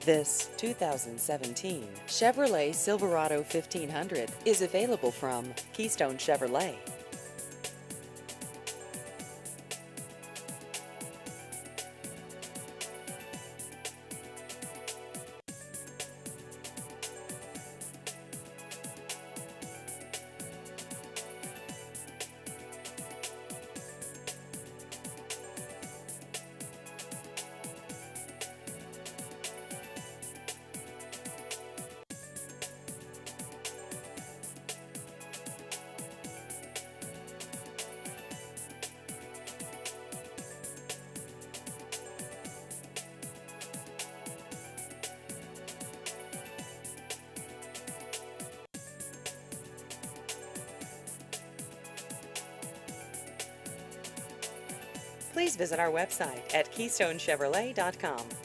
This 2017 Chevrolet Silverado 1500 is available from Keystone Chevrolet. Please visit our website at KeystoneChevrolet.com.